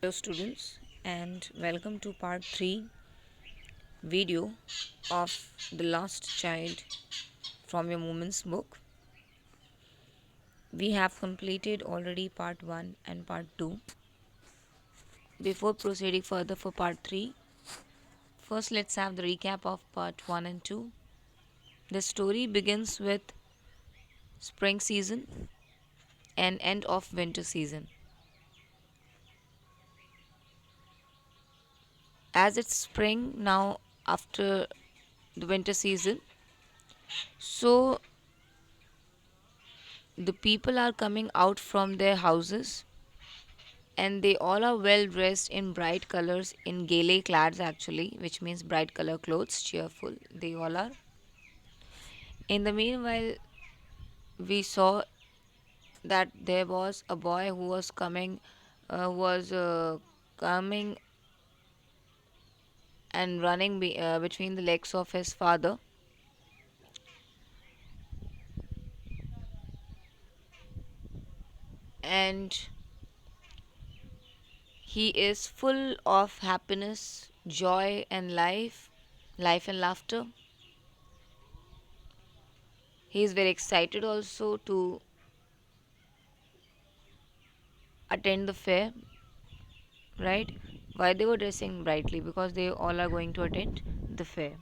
Hello students, and welcome to part 3 video of The Lost Child from your Moments book. We have completed already part 1 and part 2. Before proceeding further for part 3, first let's have the recap of part 1 and 2. The story begins with spring season and end of winter season. As it's spring now after the winter season, so the people are coming out from their houses and they all are well dressed in bright colors, in gala clads actually, which means bright color clothes, cheerful. They all are. In the meanwhile, we saw that there was a boy who was coming and running between the legs of his father, and he is full of happiness, joy, and life and laughter. He is very excited also to attend the fair, right? Why they were dressing brightly? Because they all are going to attend the fair.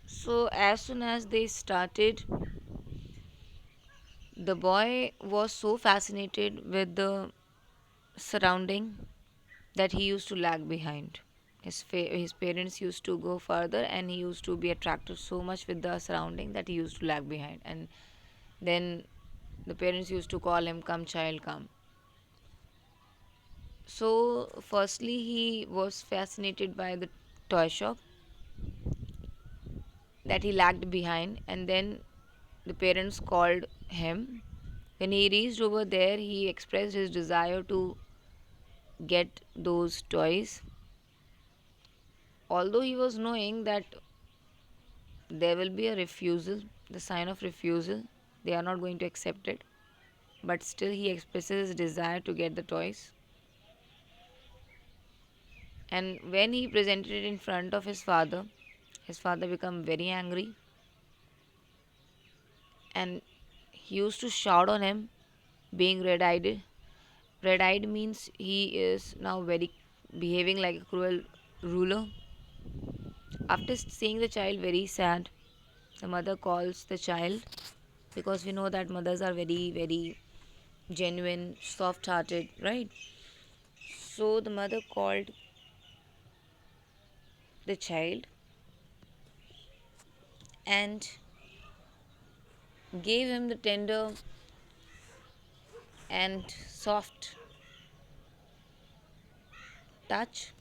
So, as soon as they started, the boy was so fascinated with the surrounding that he used to lag behind. His parents used to go further, and he used to be attracted so much with the surrounding that he used to lag behind. And then the parents used to call him, "Come, child, come." So, firstly, he was fascinated by the toy shop that he lagged behind, and then the parents called him. When he reached over there, he expressed his desire to get those toys. Although he was knowing that there will be a refusal, the sign of refusal, they are not going to accept it, but still he expresses his desire to get the toys. And when he presented it in front of his father became very angry, and he used to shout on him, being red eyed. Red eyed means he is now very behaving like a cruel ruler. After seeing the child very sad, the mother calls the child, because we know that mothers are very, very genuine, soft hearted, right? So the mother called the child and gave him the tender and soft touch,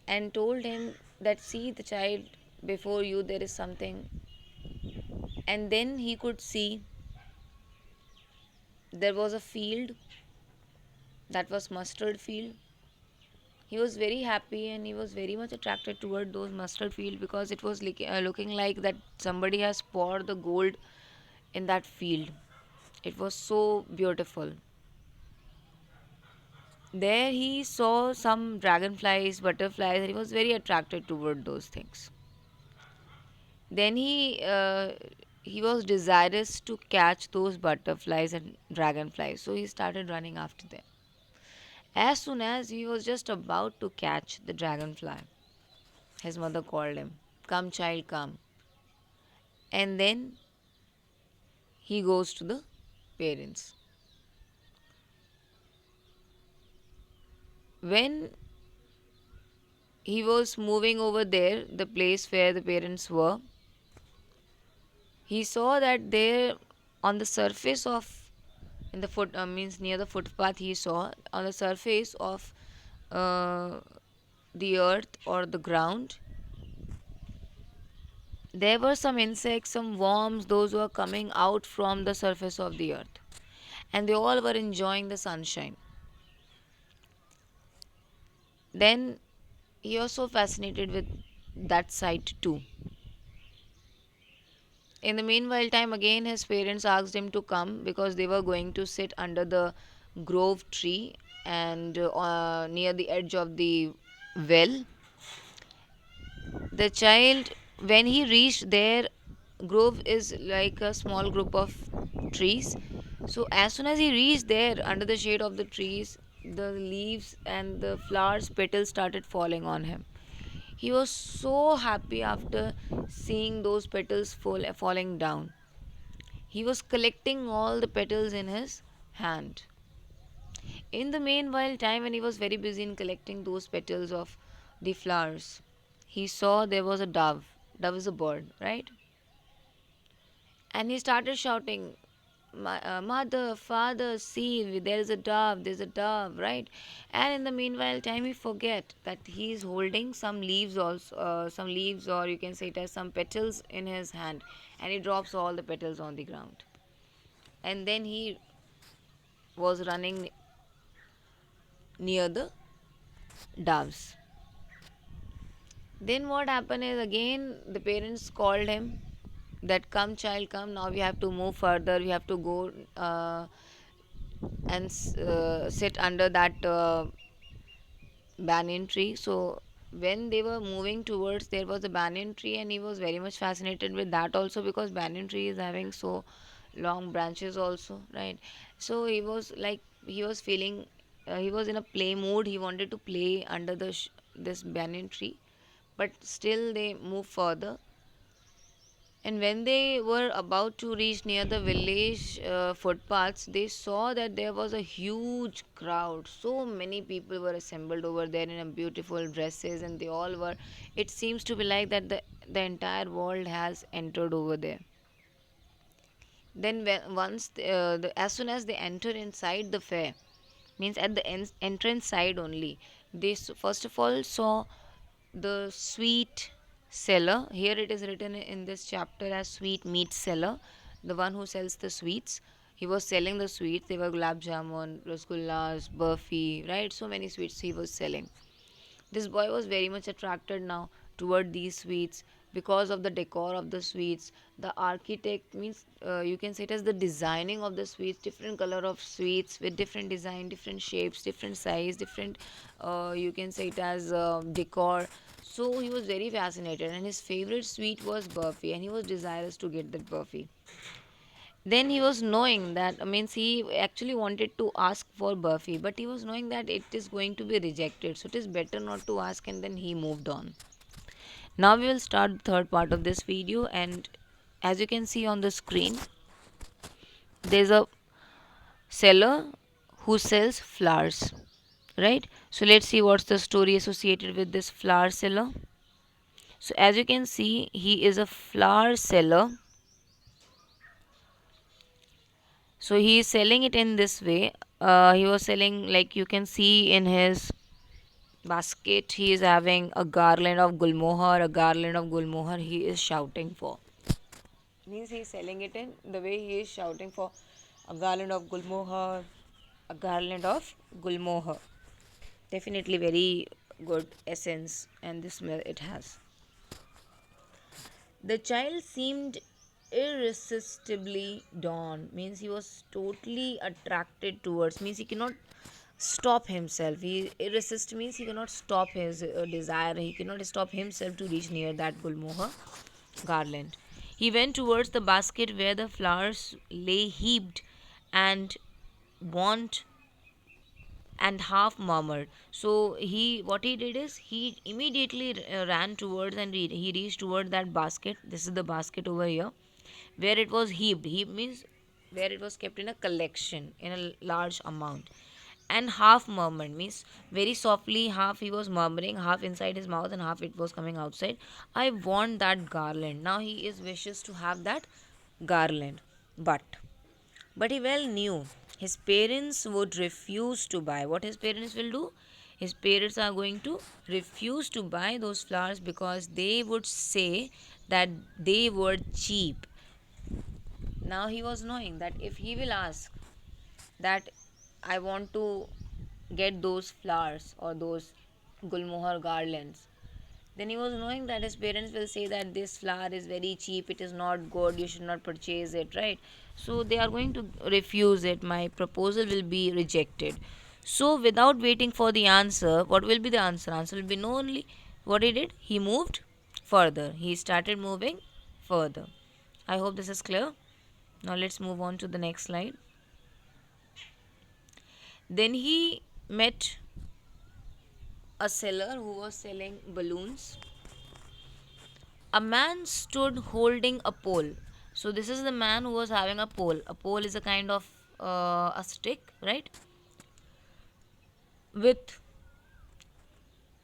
and told him that, see the child, before you there is something. And then he could see there was a field that was mustard field. He was very happy and he was very much attracted toward those mustard field, because it was looking like that somebody has poured the gold in that field. It was so beautiful. There he saw some dragonflies, butterflies, and he was very attracted toward those things. Then he was desirous to catch those butterflies and dragonflies, so he started running after them. As soon as he was just about to catch the dragonfly, his mother called him, "Come, child, come." And then he goes to the parents. When he was moving over there, the place where the parents were, he saw that there, on the surface of, in the foot means near the footpath, he saw on the surface of uh, the earth or the ground, there were some insects, some worms, those who were coming out from the surface of the earth, and they all were enjoying the sunshine. Then he was so fascinated with that sight too. In the meanwhile time, again his parents asked him to come because they were going to sit under the grove tree and near the edge of the well. The child, when he reached there, grove is like a small group of trees. So as soon as he reached there under the shade of the trees, the leaves and the flowers petals started falling on him. He was so happy after seeing those petals falling down. He was collecting all the petals in his hand. In the meanwhile time, when he was very busy in collecting those petals of the flowers, he saw there was a dove. Dove is a bird, right? And he started shouting, Mother, Father, see, there is a dove, there's a dove, right? And in the meanwhile time, he forget that he is holding some leaves also, some leaves, or you can say it as some petals in his hand, and he drops all the petals on the ground. And then he was running near the doves. Then what happened is, again the parents called him that, come child, come, now we have to move further, we have to go and sit under that banyan tree. So when they were moving towards, there was a banyan tree, and he was very much fascinated with that also, because banyan tree is having so long branches also, right? So he was like, he was feeling, he was in a play mood, he wanted to play under the this banyan tree. But still they moved further, and when they were about to reach near the village footpaths, they saw that there was a huge crowd. So many people were assembled over there in a beautiful dresses, and they all were. It seems to be like that the entire world has entered over there. Then as soon as they enter inside the fair, means at the entrance side only, they first of all saw the sweet seller. Here it is written in this chapter as sweet meat seller, the one who sells the sweets. He was selling the sweets. They were gulab jamun, rasgullas, burfi, right? So many sweets he was selling. This boy was very much attracted now toward these sweets because of the decor of the sweets. The architect, means you can say it as the designing of the sweets, different color of sweets with different design, different shapes, different size, different, you can say it as decor. So he was very fascinated, and his favorite sweet was burfi, and he was desirous to get that burfi. Then he was knowing that, means he actually wanted to ask for burfi, but he was knowing that it is going to be rejected, so it is better not to ask, and then he moved on. Now we will start the third part of this video, and as you can see on the screen, there's a seller who sells flowers, right? So let's see what's the story associated with this flower seller. So as you can see, he is a flower seller. So he is selling it in this way. He was selling, like you can see in his basket, he is having a garland of gulmohar. A garland of gulmohar he is shouting for. Means he is selling it in the way he is shouting for a garland of gulmohar, a garland of gulmohar. Definitely very good essence, and the smell it has. The child seemed irresistibly drawn, means he was totally attracted towards, means he cannot stop himself. He irresist means he cannot stop his desire. He cannot stop himself to reach near that gulmohar garland. He went towards the basket where the flowers lay heaped, and want and half murmured. So he, what he did is, he immediately ran towards, and he reached toward that basket. This is the basket over here, where it was heaped. Heap means where it was kept in a collection in a large amount. And half murmured means very softly, half he was murmuring, half inside his mouth and half it was coming outside. I want that garland. Now he is wishes to have that garland, but he well knew his parents would refuse to buy. What his parents will do? His parents are going to refuse to buy those flowers because they would say that they were cheap. Now he was knowing that if he will ask that I want to get those flowers or those gulmohar garlands, Then he was knowing that his parents will say that this flower is very cheap, it is not good, you should not purchase it, right? So they are going to refuse it. My proposal will be rejected. So without waiting for the answer, what will be the answer? Answer will be no only. What he did? He moved further. He started moving further. I hope this is clear. Now let's move on to the next slide. Then he met a seller who was selling balloons. A man stood holding a pole. So this is the man who was having a pole. A pole is a kind of a stick, right? With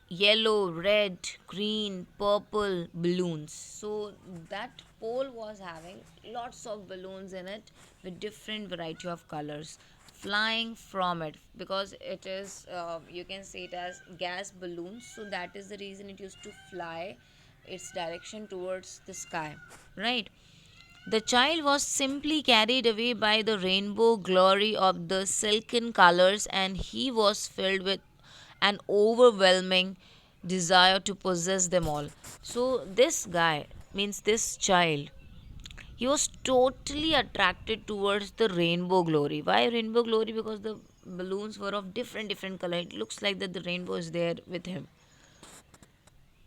yellow, red, green, purple balloons. So that pole was having lots of balloons in it with different variety of colors flying from it, because it is you can say it as gas balloons. So that is the reason it used to fly its direction towards the sky, right? The child was simply carried away by the rainbow glory of the silken colors, and he was filled with an overwhelming desire to possess them all. So, this guy, means this child, he was totally attracted towards the rainbow glory. Why rainbow glory? Because the balloons were of different color. It looks like that the rainbow is there with him,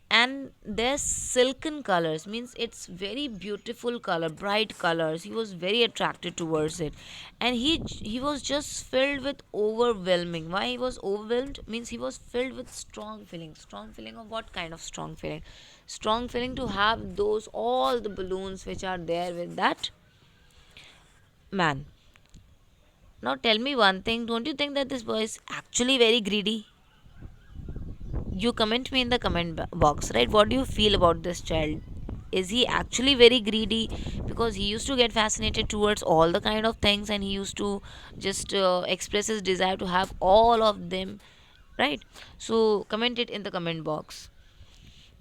and their silken colors, means it's very beautiful color, bright colors. He was very attracted towards it, and he was just filled with overwhelming. Why he was overwhelmed? Means he was filled with strong feeling. Strong feeling of what kind of strong feeling? Strong feeling to have those all the balloons which are there with that man. Now tell me one thing, don't you think that this boy is actually very greedy? You comment me in the box, right? What do you feel about this child? Is he actually very greedy? Because he used to get fascinated towards all the kind of things, and he used to just express his desire to have all of them, right? So comment it in the comment box.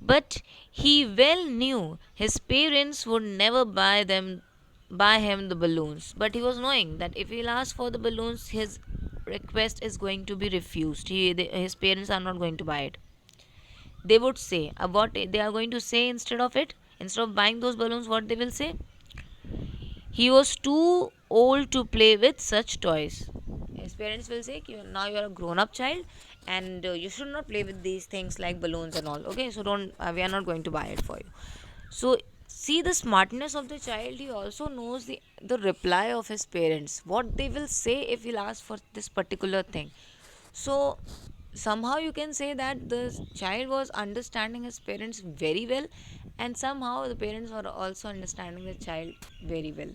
But he well knew his parents would never buy him the balloons. But he was knowing that if he'll ask for the balloons, his request is going to be refused. His parents are not going to buy it. They would say, what they are going to say instead of it, instead of buying those balloons, what they will say? He was too old to play with such toys. His parents will say, now you are a grown up child, and you should not play with these things like balloons and all. Okay, so don't, we are not going to buy it for you. So see the smartness of the child. He also knows the reply of his parents, what they will say if he'll ask for this particular thing. So somehow you can say that the child was understanding his parents very well, and somehow the parents were also understanding the child very well.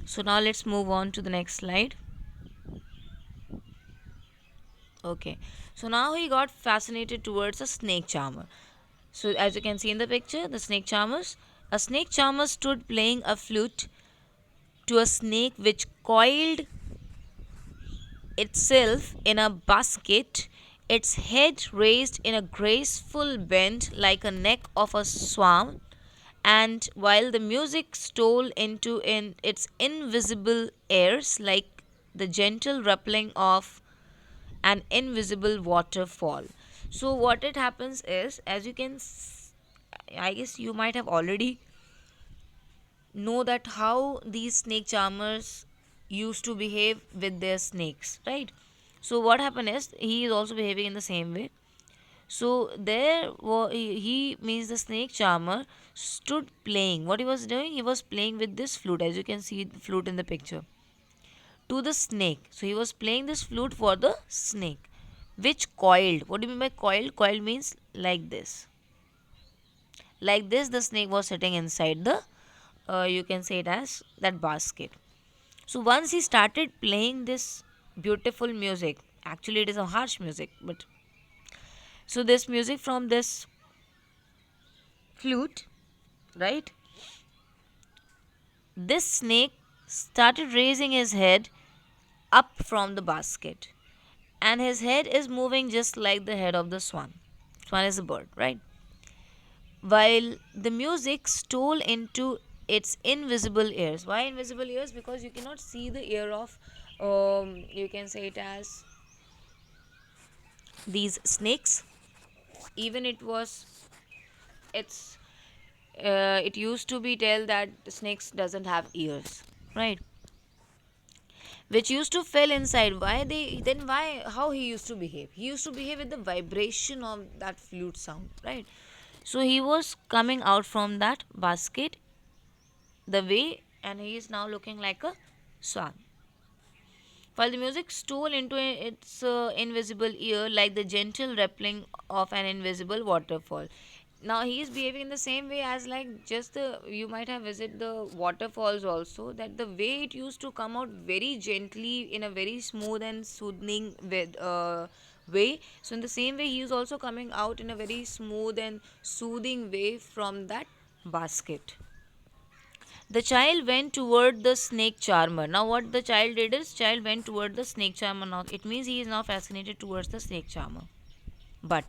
So now let's move on to the next slide. Okay, so now he got fascinated towards a snake charmer. So as you can see in the picture, the snake charmers, a snake charmer stood playing a flute to a snake which coiled itself in a basket, its head raised in a graceful bend like a neck of a swan, and while the music stole into its invisible airs like the gentle rippling of an invisible waterfall. So what it happens is, as you can I guess you might have already know that how these snake charmers used to behave with their snakes, right? So what happened is he is also behaving in the same way. So he means the snake charmer stood playing. What he was doing, he was playing with this flute, as you can see the flute in the picture, to the snake. So he was playing this flute for the snake, which coiled. What do you mean by coiled? Coiled means like this. Like this, the snake was sitting inside the, you can say it as that basket. So once he started playing this beautiful music, actually it is a harsh music, but so this music from this flute, right? This snake started raising his head up from the basket, and his head is moving just like the head of the swan. Swan is a bird, right? While the music stole into its invisible ears. Why invisible ears? Because you cannot see the ear of, you can say it as these snakes. Even it was it used to be tell that snakes doesn't have ears, right? Which used to fill inside. Why, how he used to behave? He used to behave with the vibration of that flute sound, right? So he was coming out from that basket the way, and he is now looking like a swan. While the music stole into its invisible ear like the gentle rippling of an invisible waterfall. Now he is behaving in the same way as like just the you might have visited the waterfalls also, that the way it used to come out very gently in a very smooth and soothing way. So in the same way he is also coming out in a very smooth and soothing way from that basket. The child went toward the snake charmer. Now, what the child did is, child went toward the snake charmer. Now, it means he is now fascinated towards the snake charmer. But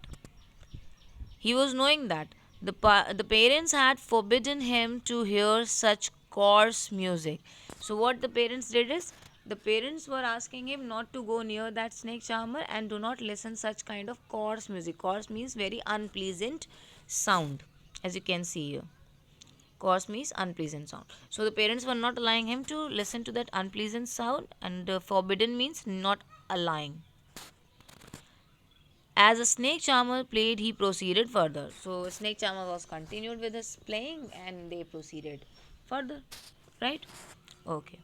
he was knowing that the parents had forbidden him to hear such coarse music. So, what the parents did is, the parents were asking him not to go near that snake charmer and do not listen such kind of coarse music. Coarse means very unpleasant sound, as you can see here. Coarse means unpleasant sound. So the parents were not allowing him to listen to that unpleasant sound, and forbidden means not allowing. As a snake charmer played, he proceeded further. So snake charmer was continued with his playing, and they proceeded further. Right? Okay.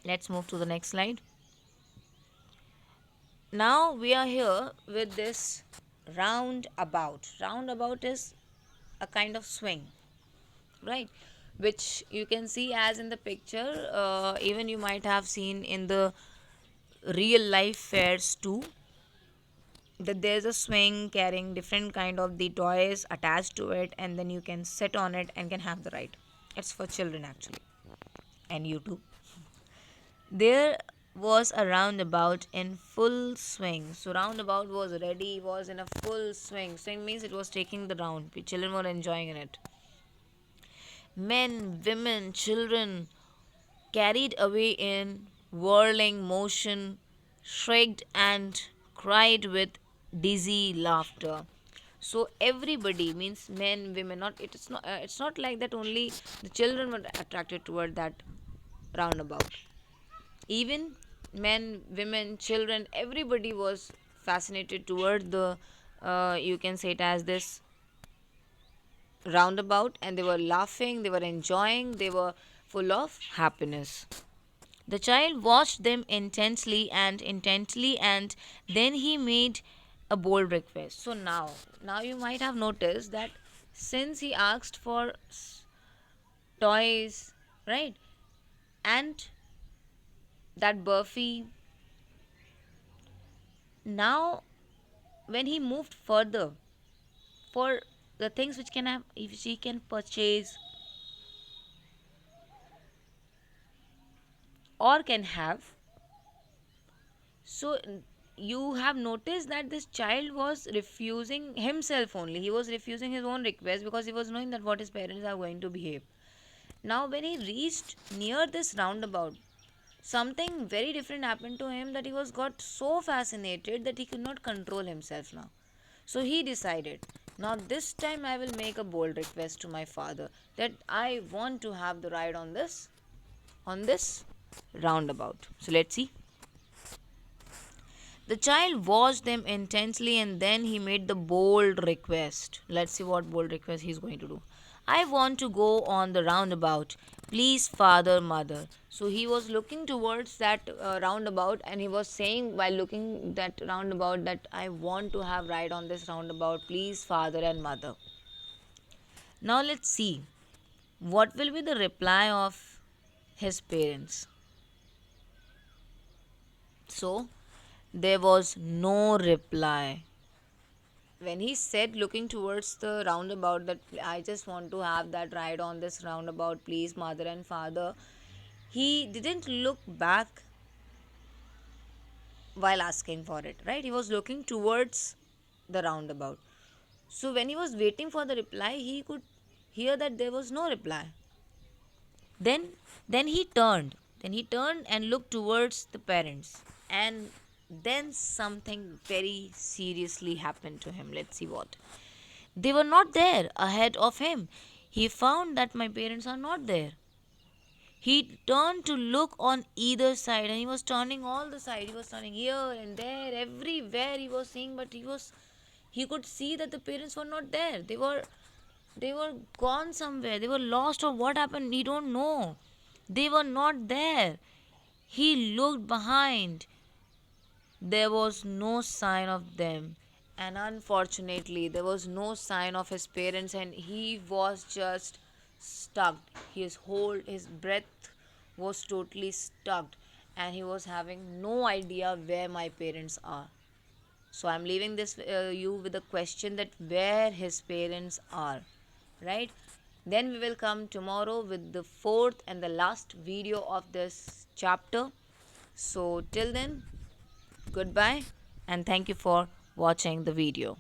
Let's move to the next slide. Now we are here with this roundabout. Roundabout is a kind of swing, right? Which you can see as in the picture, even you might have seen in the real life fairs too, that there's a swing carrying different kind of the toys attached to it, and then you can sit on it and can have the ride. It's for children actually, and you too. There was a roundabout in full swing. So roundabout was ready, was in a full swing. Swing means it was taking the round. Children were enjoying in it. Men, women, children, carried away in whirling motion, shrieked and cried with dizzy laughter. So everybody means men, women. Not it is not. It's not like that. Only the children were attracted toward that roundabout. Even men, women, children, everybody was fascinated toward the. You can say it as this roundabout, and they were laughing, they were enjoying, they were full of happiness. The child watched them intently, and then he made a bold request. So now you might have noticed that since he asked for toys, right, and that Burfi, now when he moved further for the things which can have, if she can purchase or can have, so you have noticed that this child was refusing himself only. He was refusing his own request because he was knowing that what his parents are going to behave. Now, when he reached near this roundabout, something very different happened to him, that he was got so fascinated that he could not control himself now. So he decided, now this time I will make a bold request to my father that I want to have the ride on this roundabout. So let's see. The child watched them intensely, and then he made the bold request. Let's see what bold request he's going to do. I want to go on the roundabout. Please, father, mother. So he was looking towards that roundabout, and he was saying while looking that roundabout that I want to have ride on this roundabout. Please, father and mother. Now let's see what will be the reply of his parents. So there was no reply. When he said, looking towards the roundabout, that I just want to have that ride on this roundabout, please, mother and father, he didn't look back while asking for it, right? He was looking towards the roundabout. So when he was waiting for the reply, he could hear that there was no reply. Then he turned. Then he turned and looked towards the parents. And then something very seriously happened to him. Let's see what. They were not there ahead of him. He found that my parents are not there. He turned to look on either side, and he was turning all the side. He was turning here and there, everywhere he was seeing, but he could see that the parents were not there. They were gone somewhere. They were lost, or what happened, he don't know. They were not there. He looked behind. There was no sign of them. And unfortunately, there was no sign of his parents, and he was just stuck. His breath was totally stuck, and he was having no idea where my parents are. So I'm leaving this you with a question that where his parents are, right? Then we will come tomorrow with the fourth and the last video of this chapter. So till then, goodbye, and thank you for watching the video.